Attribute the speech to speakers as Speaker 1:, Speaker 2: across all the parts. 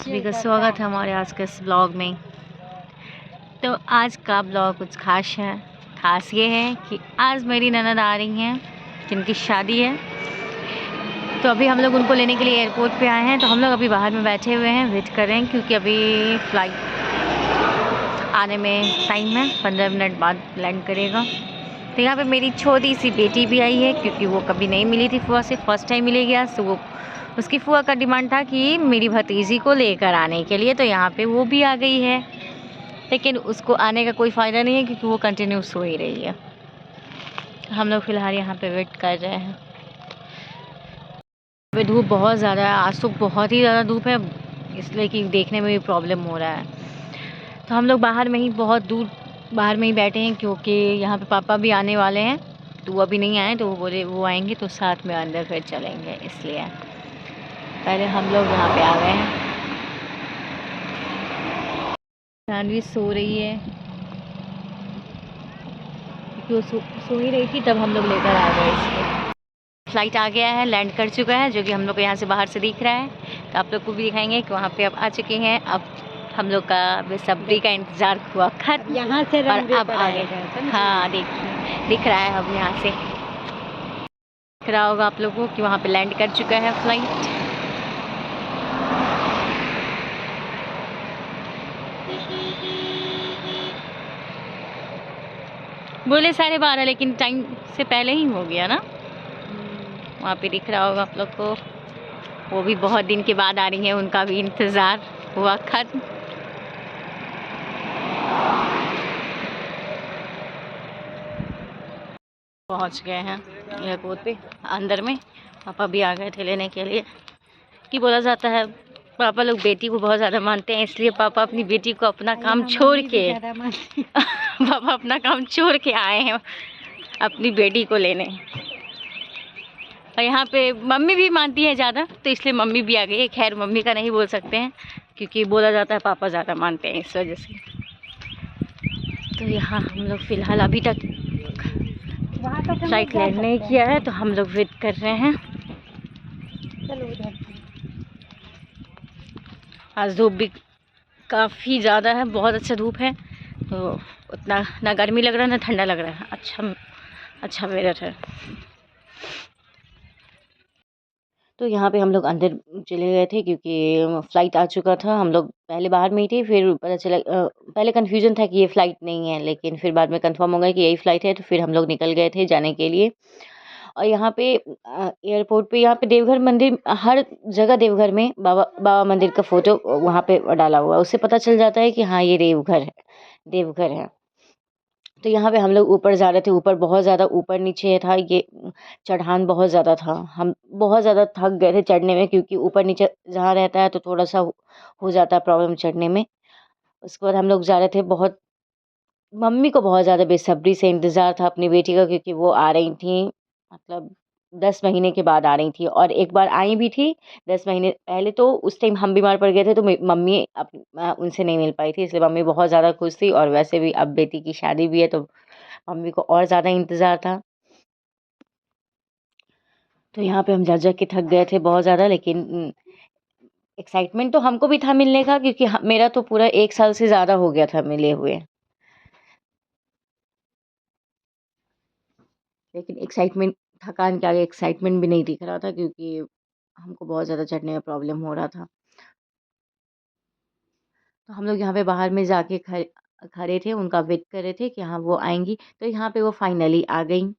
Speaker 1: सभी का स्वागत है हमारे आज के इस ब्लॉग में। तो आज का ब्लॉग कुछ खास ये है कि आज मेरी ननद आ रही हैं जिनकी शादी है। तो अभी हम लोग उनको लेने के लिए एयरपोर्ट पे आए हैं। तो हम लोग अभी बाहर में बैठे हुए हैं, वेट कर रहे हैं क्योंकि अभी फ़्लाइट आने में टाइम है, 15 मिनट बाद लैंड करेगा। तो यहाँ पे मेरी छोटी सी बेटी भी आई है क्योंकि वो कभी नहीं मिली थी फुआ से, फर्स्ट टाइम मिलेगी आज। तो वो उसकी फुआ का डिमांड था कि मेरी भतीजी को लेकर आने के लिए, तो यहाँ पे वो भी आ गई है। लेकिन उसको आने का कोई फ़ायदा नहीं है क्योंकि वो कंटिन्यू सो ही रही है। हम लोग फ़िलहाल यहाँ पे वेट कर रहे हैं। अभी धूप बहुत ज़्यादा है, आज तो बहुत ही ज़्यादा धूप है, इसलिए कि देखने में भी प्रॉब्लम हो रहा है। तो हम लोग बाहर में ही, बहुत दूर बाहर में ही बैठे हैं क्योंकि यहाँ पे पापा भी आने वाले हैं। तो वो अभी नहीं आए, तो वो बोले वो आएंगे तो साथ में अंदर फिर चलेंगे, इसलिए पहले हम लोग यहाँ पे आ गए हैं। जानवी सो रही है क्योंकि वो सो ही रही थी, तब हम लोग लेकर आ गए इसको। फ़्लाइट आ गया है, लैंड कर चुका है, जो कि हम लोग को यहाँ से बाहर से दिख रहा है। तो आप लोग को भी दिखाएंगे कि वहाँ पे अब आ चुके हैं। अब हम लोग का बेसब्री का इंतज़ार हुआ खत्म,
Speaker 2: यहाँ से
Speaker 1: और अब आ गए। हाँ देखिए, दिख रहा है अब यहाँ से, दिख रहा होगा आप लोगों को कि वहाँ पे लैंड कर चुका है फ़्लाइट। बोले 12:30, लेकिन टाइम से पहले ही हो गया ना। वहाँ पे दिख रहा होगा आप लोग को, वो भी बहुत दिन के बाद आ रही है, उनका भी इंतज़ार हुआ खत्म। पहुँच गए हैं एयरपोर्ट पे अंदर में। पापा भी आ गए थे लेने के लिए। कि बोला जाता है पापा लोग बेटी को बहुत ज़्यादा मानते हैं, इसलिए पापा अपनी बेटी को अपना काम छोड़ के पापा अपना काम छोड़ के आए हैं अपनी बेटी को लेने। और यहाँ पे मम्मी भी मानती है ज़्यादा, तो इसलिए मम्मी भी आ गई है। खैर मम्मी का नहीं बोल सकते हैं क्योंकि बोला जाता है पापा ज़्यादा मानते हैं, इस वजह से। तो यहाँ हम लोग फ़िलहाल अभी तक फ्लाइट लैंड नहीं किया है, तो हम लोग वेट कर रहे हैं। आज धूप भी काफ़ी ज़्यादा है, बहुत अच्छा धूप है, तो उतना ना गर्मी लग रहा है ना ठंडा लग रहा है। अच्छा वेदर है। तो यहाँ पे हम लोग अंदर चले गए थे क्योंकि फ़्लाइट आ चुका था। हम लोग पहले बाहर में ही थे, फिर पता चला पहले कन्फ्यूज़न था कि ये फ़्लाइट नहीं है, लेकिन फिर बाद में कंफ़र्म हो गया कि यही फ़्लाइट है। तो फिर हम लोग निकल गए थे जाने के लिए। और यहाँ पे एयरपोर्ट पे यहाँ पे देवघर मंदिर, हर जगह देवघर में बाबा मंदिर का फ़ोटो वहाँ पे डाला हुआ है। उससे पता चल जाता है कि हाँ ये देवघर है। तो यहाँ पे हम लोग ऊपर जा रहे थे। ऊपर बहुत ज़्यादा ऊपर नीचे था, ये चढ़ान बहुत ज़्यादा था। हम बहुत ज़्यादा थक गए थे चढ़ने में क्योंकि ऊपर नीचे जहाँ रहता है तो थोड़ा-सा हो जाता है प्रॉब्लम चढ़ने में। उसके बाद हम लोग जा रहे थे। बहुत मम्मी को बहुत ज़्यादा बेसब्री से इंतज़ार था अपनी बेटी का क्योंकि वो आ रही थीं, मतलब 10 महीने के बाद आ रही थी और एक बार आई भी थी 10 महीने पहले। तो उस टाइम हम बीमार पड़ गए थे, तो मम्मी उनसे नहीं मिल पाई थी, इसलिए मम्मी बहुत ज़्यादा खुश थी। और वैसे भी अब बेटी की शादी भी है, तो मम्मी को और ज़्यादा इंतज़ार था। तो यहाँ पे हम जा के थक गए थे बहुत ज़्यादा, लेकिन एक्साइटमेंट तो हमको भी था मिलने का क्योंकि मेरा तो पूरा 1 साल से ज़्यादा हो गया था मिले हुए। लेकिन एक्साइटमेंट, थकान के आगे एक्साइटमेंट भी नहीं दिख रहा था क्योंकि हमको बहुत ज़्यादा चढ़ने में प्रॉब्लम हो रहा था। तो हम लोग यहाँ पे बाहर में जाके खड़े थे, उनका वेट कर रहे थे कि हाँ वो आएँगी। तो यहाँ पे वो फाइनली आ गईं।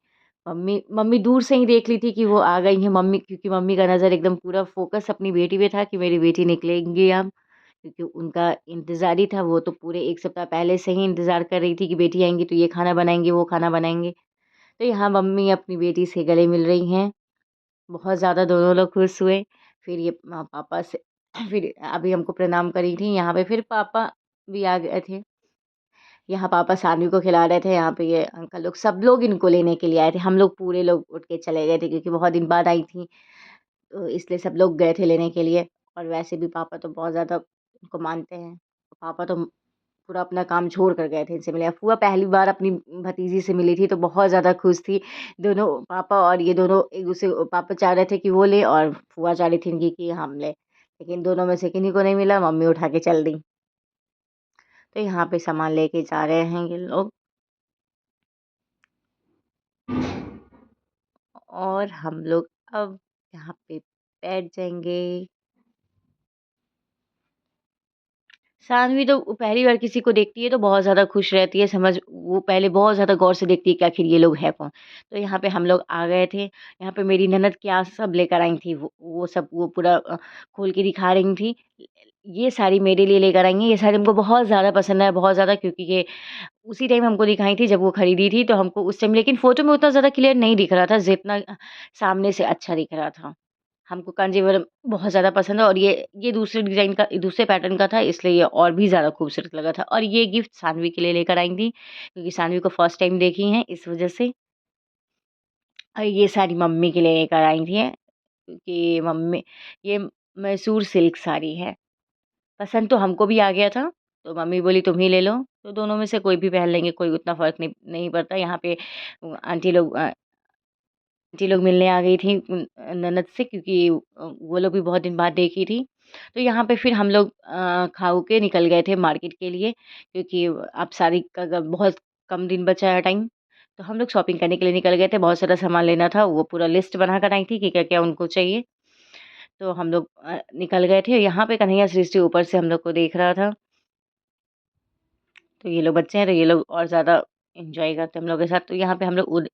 Speaker 1: मम्मी दूर से ही देख ली थी कि वो आ गई हैं। मम्मी, क्योंकि मम्मी का नज़र एकदम पूरा फ़ोकस अपनी बेटी पे था कि मेरी बेटी निकलेंगी अब, क्योंकि उनका इंतज़ार ही था। वो तो पूरे 1 सप्ताह पहले से ही इंतज़ार कर रही थी कि बेटी आएँगी तो ये खाना बनाएँगे, वो खाना बनाएँगे। तो यहाँ मम्मी अपनी बेटी से गले मिल रही हैं। बहुत ज़्यादा दोनों लोग खुश हुए। फिर ये पापा से फिर अभी हमको प्रणाम करी थी। यहाँ पे फिर पापा भी आ गए थे। यहाँ पापा सानवी को खिला रहे थे। यहाँ पे ये अंकल लोग, सब लोग इनको लेने के लिए आए थे। हम लोग पूरे लोग उठ के चले गए थे क्योंकि बहुत दिन बाद आई थी, तो इसलिए सब लोग गए थे लेने के लिए। और वैसे भी पापा तो बहुत ज़्यादा उनको मानते हैं। पापा तो पूरा अपना काम छोड़ कर गए थे इनसे मिले। फूआ पहली बार अपनी भतीजी से मिली थी तो बहुत ज़्यादा खुश थी। दोनों पापा और ये दोनों एक दूसरे, पापा चाह रहे थे कि वो लें और फूआ चाह रही थी इनकी कि हम लें। लेकिन दोनों में से किन्हीं को नहीं मिला, मम्मी उठा के चल दी। तो यहाँ पे सामान लेके जा रहे हैं ये लोग और हम लोग अब यहाँ पे बैठ जाएँगे। सानवी तो पहली बार किसी को देखती है तो बहुत ज़्यादा खुश रहती है, वो पहले बहुत ज़्यादा गौर से देखती है कि आखिर ये लोग हैं कौन? तो यहाँ पे हम लोग आ गए थे, यहाँ पे मेरी ननद क्या सब लेकर आई थी, वो सब वो पूरा खोल के दिखा रही थी। ये साड़ी मेरे लिए लेकर आई हैं, ये साड़ी हमको बहुत ज़्यादा पसंद है, बहुत ज़्यादा क्योंकि ये उसी टाइम हमको दिखाई थी जब वो खरीदी थी, तो हमको उस टाइम लेकिन फ़ोटो में उतना ज़्यादा क्लियर नहीं दिख रहा था, जितना सामने से अच्छा दिख रहा था। हमको कांजीवरम बहुत ज़्यादा पसंद है और ये दूसरे डिज़ाइन का दूसरे पैटर्न का था इसलिए ये और भी ज़्यादा खूबसूरत लगा था और ये गिफ्ट सानवी के लिए लेकर आई थी, क्योंकि सानवी को फर्स्ट टाइम देखी हैं इस वज़ह से। और ये साड़ी मम्मी के लिए लेकर आई थी क्योंकि मम्मी ये मैसूर सिल्क साड़ी है। पसंद तो हमको भी आ गया था, तो मम्मी बोली तुम ही ले लो, तो दोनों में से कोई भी पहन लेंगे, कोई उतना फ़र्क नहीं नहीं पड़ता। यहाँ पे आंटी लोग मिलने आ गई थी ननद से क्योंकि वो लोग भी बहुत दिन बाद देखी थी। तो यहाँ पे फिर हम लोग खा-ऊ के निकल गए थे मार्केट के लिए क्योंकि अब शादी का बहुत कम दिन बचा है टाइम। तो हम लोग शॉपिंग करने के लिए निकल गए थे, बहुत सारा सामान लेना था, वो पूरा लिस्ट बनाकर आई थी कि क्या-क्या उनको चाहिए। तो हम लोग निकल गए थे। यहाँ पे कन्हैया सृष्टि ऊपर से हम लोग को देख रहा था। तो ये लोग बच्चे हैं, तो ये लोग और ज़्यादा एन्जॉय करते हैं हम लोग के साथ। तो यहाँ पे हम लोग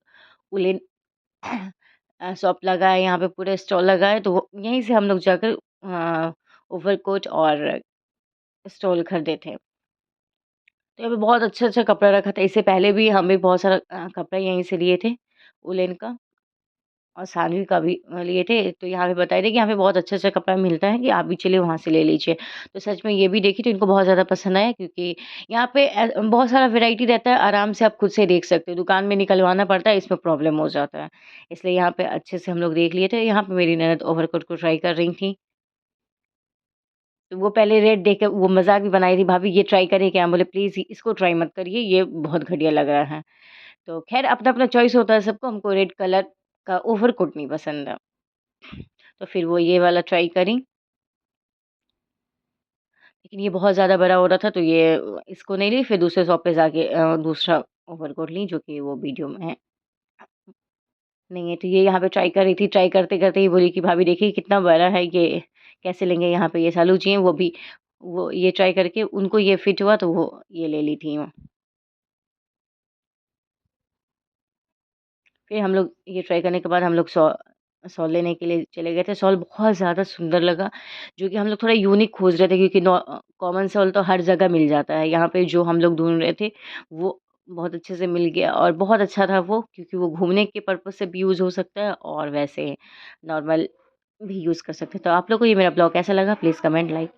Speaker 1: उलेन शॉप लगा है, यहाँ पे पूरे स्टॉल लगा है, तो यहीं से हम लोग जाकर ओवरकोट और स्टॉल खरीदे थे। तो यहाँ पे बहुत अच्छा-अच्छा कपड़ा रखा था, इससे पहले भी हम भी बहुत सारा कपड़ा यहीं से लिए थे, उलेन का और सानवी का भी लिए थे। तो यहाँ पे बताए थे कि यहाँ पे बहुत अच्छा-अच्छा कपड़ा मिलता है कि आप भी चलिए वहाँ से ले लीजिए। तो सच में ये भी देखी तो इनको बहुत ज़्यादा पसंद आया क्योंकि यहाँ पे बहुत सारा वैरायटी रहता है, आराम से आप खुद से देख सकते हो। दुकान में निकलवाना पड़ता है, इसमें प्रॉब्लम हो जाता है। इसलिए यहाँ पे अच्छे से हम लोग देख लिए थे। यहाँ पे मेरी ननद ओवरकोट को ट्राई कर रही थी। तो वो पहले रेट देख के वो मज़ाक भी बनाई थी, "भाभी ये ट्राई करें क्या?" हम बोले, "प्लीज़ इसको ट्राई मत करिए, ये बहुत घटिया लग रहा है।" तो ख़ैर अपना-अपना चॉइस होता है सबको, हमको रेड कलर का ओवरकोट नहीं पसंद है। तो फिर वो ये वाला ट्राई करी, लेकिन ये बहुत ज़्यादा बड़ा हो रहा था तो ये इसको नहीं ली, फिर दूसरे शॉप पे जाके दूसरा ओवरकोट ली जो कि वो वीडियो में है नहीं है। तो ये यहाँ पे ट्राई कर रही थी, ट्राई करते-करते ही बोली कि भाभी देखिए कितना बड़ा है ये, कैसे लेंगे यहाँ पे? ये सालू जी हैं वो ये ट्राई करके उनको ये फिट हुआ तो वो ये ले ली थी। फिर हम लोग ये ट्राई करने के बाद हम लोग शॉल लेने के लिए चले गए थे। शॉल बहुत ज़्यादा सुंदर लगा, जो कि हम लोग थोड़ा यूनिक खोज रहे थे क्योंकि कॉमन शॉल तो हर जगह मिल जाता है। यहाँ पे जो हम लोग ढूँढ रहे थे, वो बहुत अच्छे से मिल गया और बहुत अच्छा था वो क्योंकि वो घूमने के पर्पज़ से भी यूज़ हो सकता है और वैसे नॉर्मल भी यूज़ कर सकते हैं। तो आप लोग को ये मेरा ब्लॉग कैसा लगा? Please comment, like